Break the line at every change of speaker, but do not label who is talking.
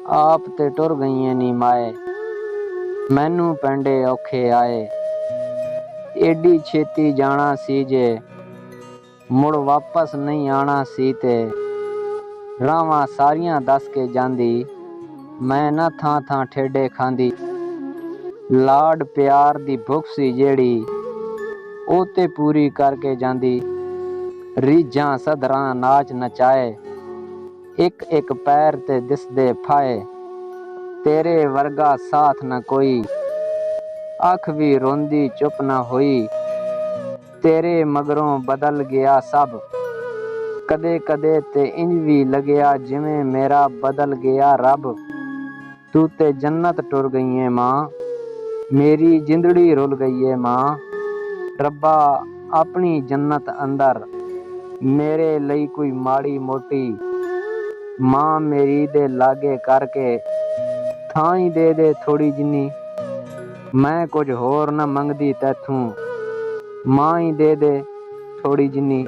आप ते टुर गईए नी माए, मैनू पेंडे औखे आए। एडी छेती जाना सी जे मुड़ वापस नहीं आना सी ते रावां सारियां दस के जांदी, मैं ना थां थां ठेडे खांदी। लाड प्यार दी भुख सी जेड़ी ओ ते पूरी करके जांदी। रीझां सदरां नाच नचाए, एक एक पैर ते दिसदे फाए। तेरे वर्गा साथ न कोई, अख भी रोंदी चुप न होई। तेरे मगरों बदल गया सब, कदे कदे ते इंज भी लगया जिवें मेरा बदल गया रब। तू ते जन्नत टुर गई है मां, मेरी जिंदड़ी रुल गई है मां। रब्बा अपनी जन्नत अंदर मेरे ਲਈ कोई माड़ी मोटी मां मेरी दे लागे करके ਥਾਂ ਹੀ ਦੇ ਥੋੜੀ ਜਿੰਨੀ। ਮੈਂ ਕੁਝ ਹੋਰ ਨਾ ਮੰਗਦੀ ਤੈਥੋਂ, ਮਾਂ ਹੀ ਦੇ ਥੋੜੀ ਜਿੰਨੀ।